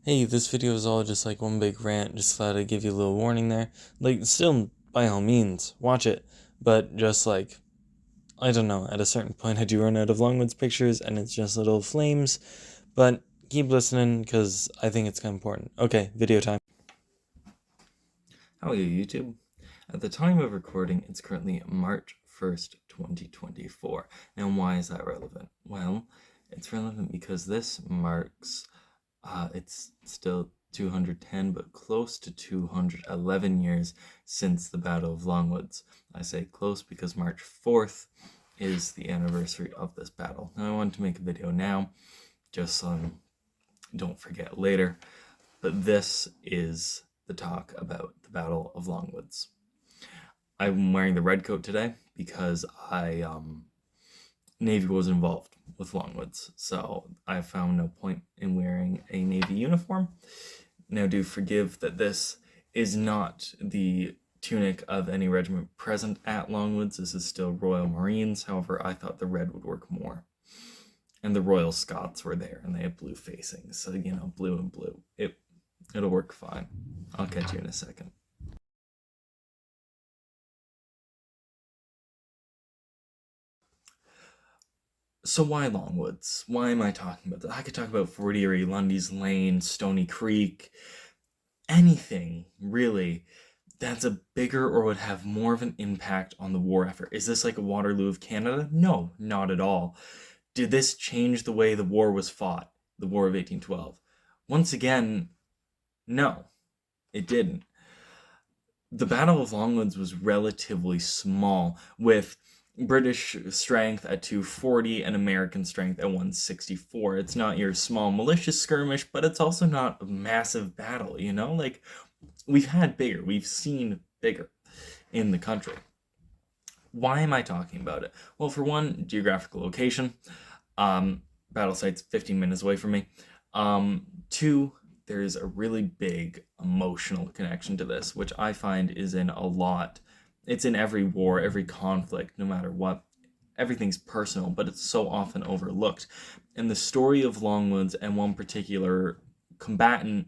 Hey, this video is all just like one big rant, just thought I'd give you a little warning there. Like, still, by all means, watch it, but just like, I don't know, at a certain point I do run out of Longwoods pictures and it's just little flames, but keep listening because I think it's kind of important. Okay, video time. How are you, YouTube? At the time of recording, it's currently March 1st, 2024. And why is that relevant? Well, it's relevant because this marks, it's still 210, but close to 211 years since the Battle of Longwoods. I say close because March 4th is the anniversary of this battle. Now, I wanted to make a video now, just so I don't forget later, but this is the talk about the Battle of Longwoods. I'm wearing the red coat today because Navy was involved with Longwoods, so I found no point in wearing a Navy uniform. Now, do forgive that this is not the tunic of any regiment present at Longwoods. This is still Royal Marines. However, I thought the red would work more. And the Royal Scots were there, and they have blue facings, so blue and blue. It'll work fine. I'll catch you in a second. So why Longwoods? Why am I talking about that? I could talk about Fort Erie, Lundy's Lane, Stony Creek, anything really that's a bigger or would have more of an impact on the war effort. Is this like a Waterloo of Canada? No, not at all. Did this change the way the war was fought, the War of 1812? Once again, no, it didn't. The Battle of Longwoods was relatively small, with British strength at 240 and American strength at 164. It's not your small militia skirmish, but it's also not a massive battle, Like, we've had bigger, we've seen bigger in the country. Why am I talking about it? Well, for one, geographical location. Battle site's 15 minutes away from me. Two, there's a really big emotional connection to this, which I find is in a lot. It's in every war, every conflict, no matter what. Everything's personal, but it's so often overlooked. And the story of Longwoods and one particular combatant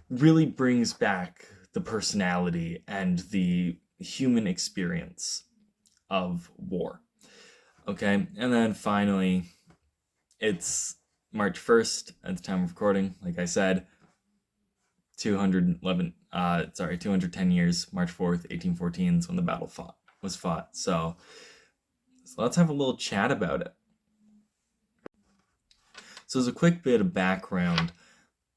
really brings back the personality and the human experience of war. Okay, and then finally, it's March 1st at the time of recording, like I said, 210 years, March 4th, 1814 is when the battle was fought. So let's have a little chat about it. So as a quick bit of background,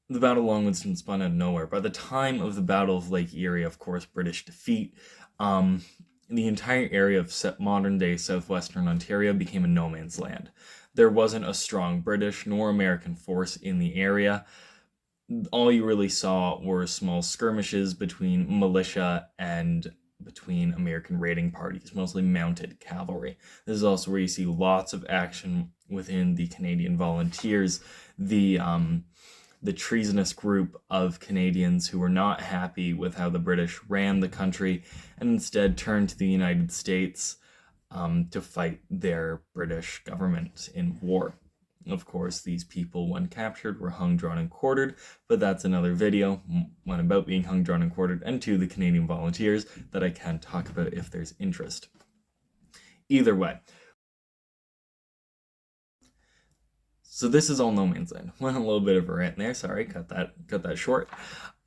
the Battle of Longwoods didn't spawn out of nowhere. By the time of the Battle of Lake Erie, of course, British defeat, the entire area of modern-day southwestern Ontario became a no man's land. There wasn't a strong British nor American force in the area. All you really saw were small skirmishes between militia and between American raiding parties, mostly mounted cavalry. This is also where you see lots of action within the Canadian Volunteers, the treasonous group of Canadians who were not happy with how the British ran the country and instead turned to the United States to fight their British government in war. Of course, these people, when captured, were hung, drawn, and quartered, but that's another video, one about being hung, drawn, and quartered, and two, the Canadian Volunteers, that I can talk about if there's interest. Either way. So this is all no man's land. Went a little bit of a rant there, sorry, cut that short.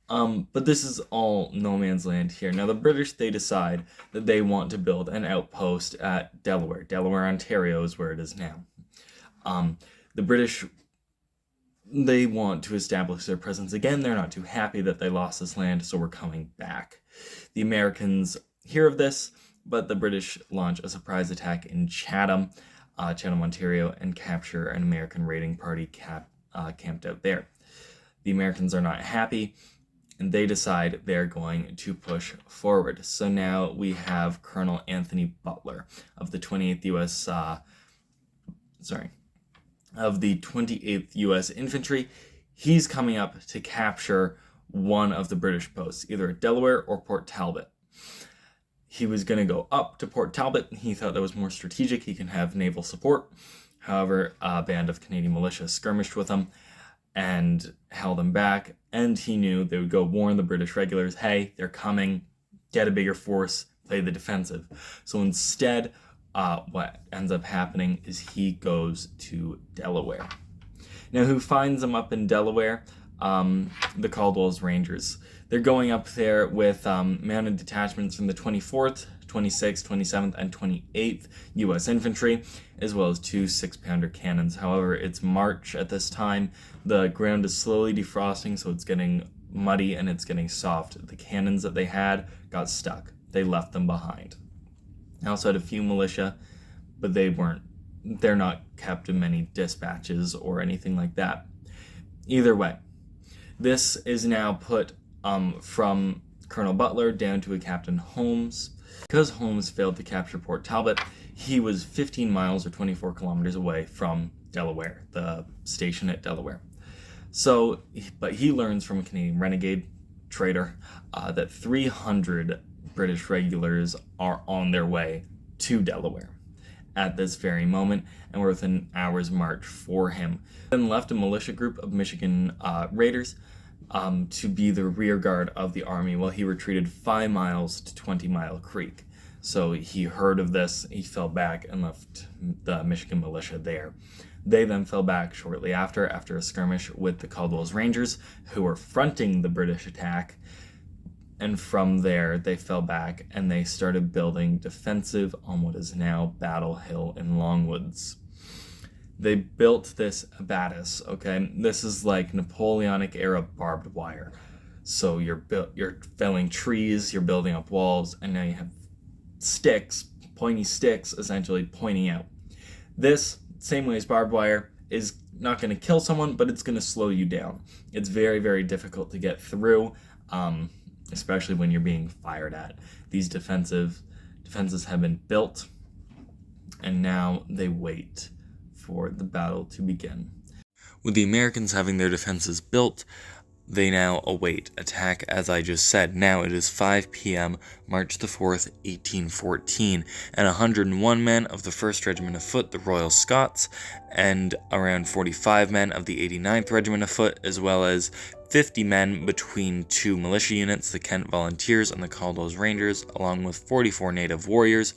But this is all no man's land here. Now the British, they decide that they want to build an outpost at Delaware. Delaware, Ontario is where it is now. The British, they want to establish their presence again. They're not too happy that they lost this land, so we're coming back. The Americans hear of this, but the British launch a surprise attack in Chatham, Ontario, and capture an American raiding party camped out there. The Americans are not happy, and they decide they're going to push forward. So now we have Colonel Anthony Butler of the 28th U.S. Infantry. He's coming up to capture one of the British posts, either at Delaware or Port Talbot. He was going to go up to Port Talbot. He thought that was more strategic. He can have naval support. However, a band of Canadian militia skirmished with him, and held them back. And he knew they would go warn the British regulars, hey, they're coming, get a bigger force, play the defensive. So instead, what ends up happening is he goes to Delaware. Now, who finds him up in Delaware? The Caldwell's Rangers. They're going up there with mounted detachments from the 24th, 26th, 27th, and 28th U.S. Infantry, as well as 2 6-pounder cannons. However, it's March at this time. The ground is slowly defrosting, so it's getting muddy and it's getting soft. The cannons that they had got stuck. They left them behind. They also had a few militia, but they're not kept in many dispatches or anything like that. Either way, this is now put from Colonel Butler down to a Captain Holmes. Because Holmes failed to capture Port Talbot, he was 15 miles or 24 kilometers away from Delaware, the station at Delaware. But he learns from a Canadian renegade trader that 300 British regulars are on their way to Delaware at this very moment, and were within an hour's march for him. Then left a militia group of Michigan raiders to be the rear guard of the army while he retreated 5 miles to 20 Mile Creek. So he heard of this, he fell back and left the Michigan militia there. They then fell back shortly after a skirmish with the Caldwell's Rangers, who were fronting the British attack. And from there, they fell back and they started building defensive on what is now Battle Hill in Longwoods. They built this abatis, okay? This is like Napoleonic era barbed wire. So you're felling trees, you're building up walls, and now you have sticks, pointy sticks, essentially pointing out. This, same way as barbed wire, is not going to kill someone, but it's going to slow you down. It's very, very difficult to get through, especially when you're being fired at. These defenses have been built, and now they wait for the battle to begin. With the Americans having their defenses built, they now await attack, as I just said. Now it is 5 p.m., March the 4th, 1814, and 101 men of the 1st Regiment of Foot, the Royal Scots, and around 45 men of the 89th Regiment of Foot, as well as 50 men between 2 militia units, the Kent Volunteers and the Caldwell's Rangers, along with 44 native warriors,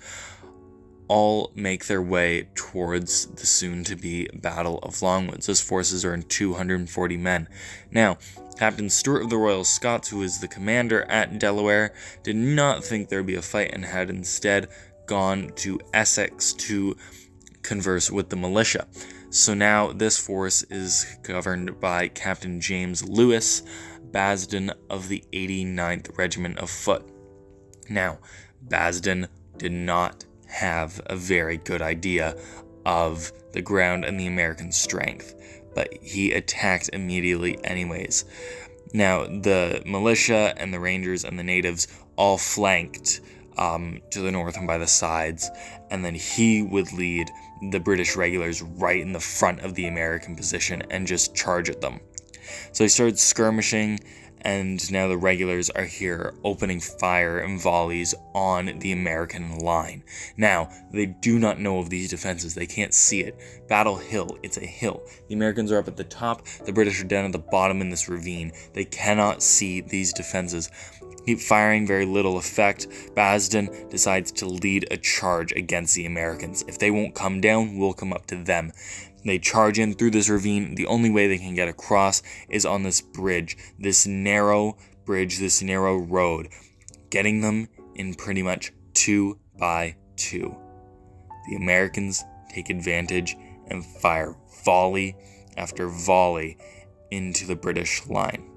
all make their way towards the soon-to-be Battle of Longwoods. Those forces are in 240 men. Now, Captain Stewart of the Royal Scots, who is the commander at Delaware, did not think there would be a fight and had instead gone to Essex to converse with the militia. So now this force is governed by Captain James Lewis Basden of the 89th Regiment of Foot. Now, Basden did not have a very good idea of the ground and the American strength, but he attacked immediately anyways. Now, the militia and the Rangers and the natives all flanked to the north and by the sides, and then he would lead the British regulars right in the front of the American position and just charge at them. So he started skirmishing, and now the regulars are here opening fire and volleys on the American line. Now, they do not know of these defenses. They can't see it. Battle Hill, it's a hill. The Americans are up at the top. The British are down at the bottom in this ravine. They cannot see these defenses. Keep firing, very little effect. Basden decides to lead a charge against the Americans. If they won't come down, we'll come up to them. They charge in through this ravine. The only way they can get across is on this bridge, this narrow bridge, this narrow road, getting them in pretty much 2 by 2. The Americans take advantage and fire volley after volley into the British line.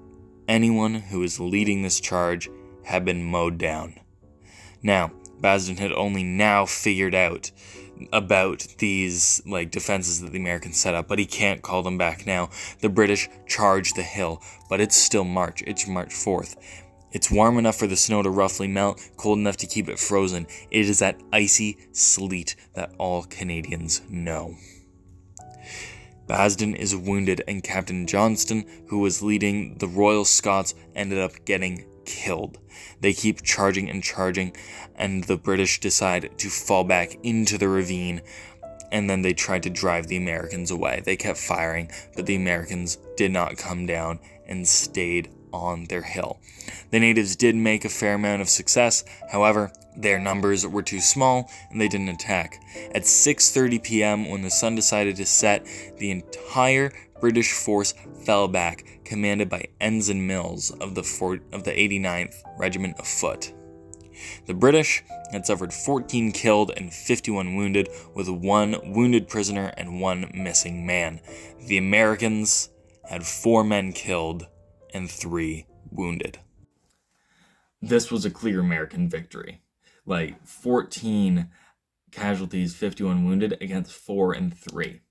Anyone who was leading this charge had been mowed down. Now, Basden had only now figured out about these defenses that the Americans set up, but he can't call them back now. The British charge the hill, but it's still March. It's March 4th. It's warm enough for the snow to roughly melt, cold enough to keep it frozen. It is that icy sleet that all Canadians know. Basden is wounded, and Captain Johnston, who was leading the Royal Scots, ended up getting killed. They keep charging and charging, and the British decide to fall back into the ravine and then they tried to drive the Americans away. They kept firing, but the Americans did not come down and stayed on their hill. The natives did make a fair amount of success. However, their numbers were too small and they didn't attack. At 6:30 p.m., when the sun decided to set, the entire British force fell back, commanded by Ensign Mills of the 89th Regiment of Foot. The British had suffered 14 killed and 51 wounded, with 1 wounded prisoner and 1 missing man. The Americans had 4 men killed and 3 wounded. This was a clear American victory. 14 casualties, 51 wounded against 4 and 3.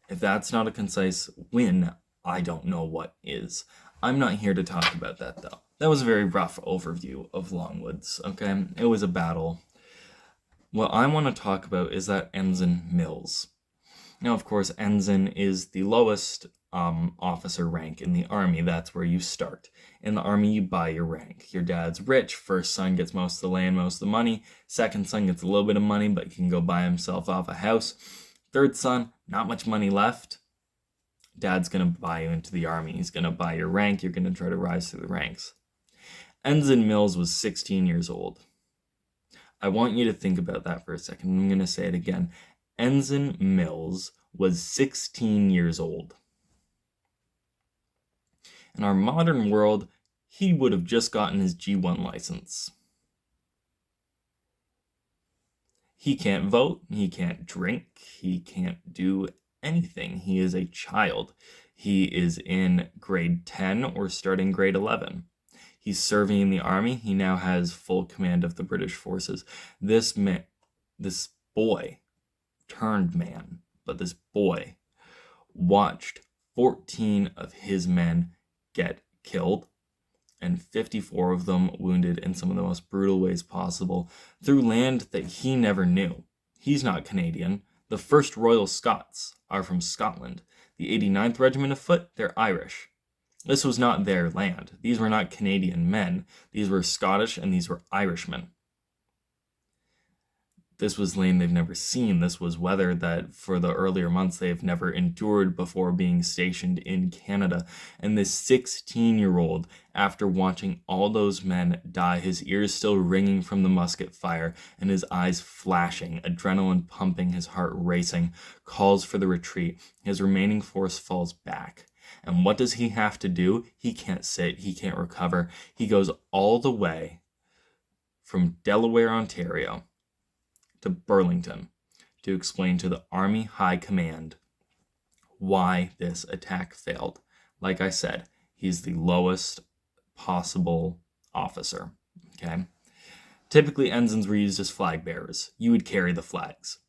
If that's not a concise win, I don't know what is. I'm not here to talk about that, though. That was a very rough overview of Longwoods, okay? It was a battle. What I want to talk about is that Ensign Mills. Now, of course, ensign is the lowest officer rank in the army. That's where you start. In the army, you buy your rank. Your dad's rich. First son gets most of the land, most of the money. Second son gets a little bit of money, but he can go buy himself off a house. Third son, not much money left. Dad's going to buy you into the army. He's going to buy your rank. You're going to try to rise through the ranks. Ensign Mills was 16 years old. I want you to think about that for a second. I'm going to say it again. Ensign Mills was 16 years old. In our modern world, he would have just gotten his G1 license. He can't vote, he can't drink, he can't do anything. He is a child. He is in grade 10 or starting grade 11. He's serving in the army. He now has full command of the British forces. This boy turned man, but this boy watched 14 of his men get killed and 54 of them wounded in some of the most brutal ways possible through land that he never knew. He's not Canadian. The 1st Royal Scots are from Scotland. The 89th Regiment of Foot, they're Irish. This was not their land. These were not Canadian men. These were Scottish and these were Irishmen. This was land they've never seen. This was weather that for the earlier months they have never endured before being stationed in Canada. And this 16-year-old, after watching all those men die, his ears still ringing from the musket fire and his eyes flashing, adrenaline pumping, his heart racing, calls for the retreat. His remaining force falls back. And what does he have to do? He can't sit. He can't recover. He goes all the way from Delaware, Ontario, to Burlington to explain to the Army High Command why this attack failed. Like I said, he's the lowest possible officer, okay? Typically, ensigns were used as flag bearers. You would carry the flags.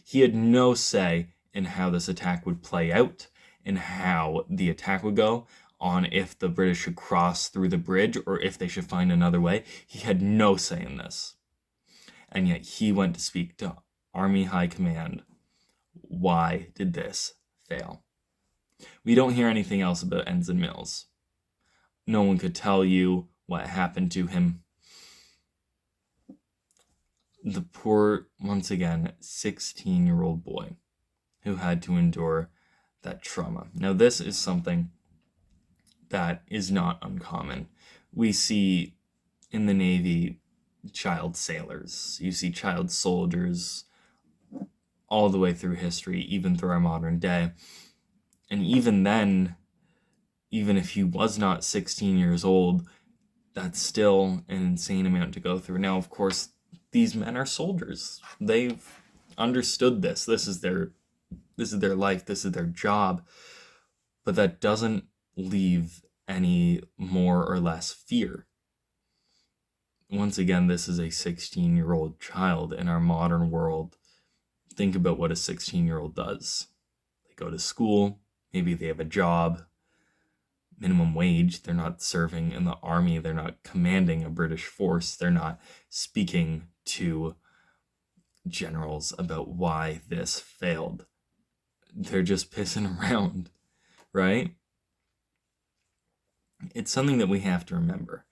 He had no say in how this attack would play out, in how the attack would go, on if the British should cross through the bridge or if they should find another way. He had no say in this. And yet he went to speak to Army High Command. Why did this fail? We don't hear anything else about Ensign Mills. No one could tell you what happened to him. The poor, once again, 16-year-old boy who had to endure that trauma. Now, this is something that is not uncommon. We see in the Navy child sailors. You see child soldiers all the way through history, even through our modern day. And even then, even if he was not 16 years old, that's still an insane amount to go through. Now, of course, these men are soldiers. They've understood this. This is their life. This is their job. But that doesn't leave any more or less fear. Once again, this is a 16-year-old child in our modern world. Think about what a 16-year-old does. They go to school, maybe they have a job, minimum wage, they're not serving in the army, they're not commanding a British force, they're not speaking to generals about why this failed. They're just pissing around, right? It's something that we have to remember.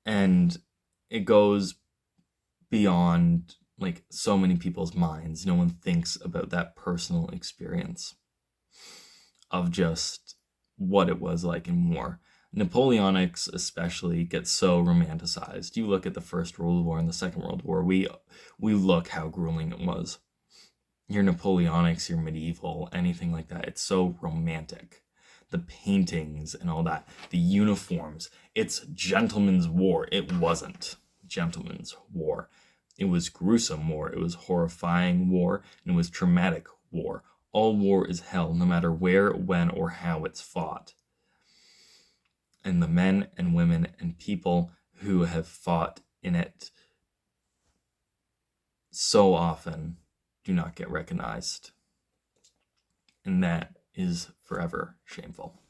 And it goes beyond like so many people's minds. No one thinks about that personal experience of just what it was like in war. Napoleonics especially gets so romanticized. You look at the First World War and the Second World War, we look how grueling it was. Your Napoleonics, your medieval, anything like that, it's so romantic. The paintings and all that, the uniforms, it's gentleman's war. It wasn't gentleman's war. It was gruesome war, it was horrifying war, and it was traumatic war. All war is hell, no matter where, when, or how it's fought. And the men and women and people who have fought in it so often do not get recognized. And that is forever shameful.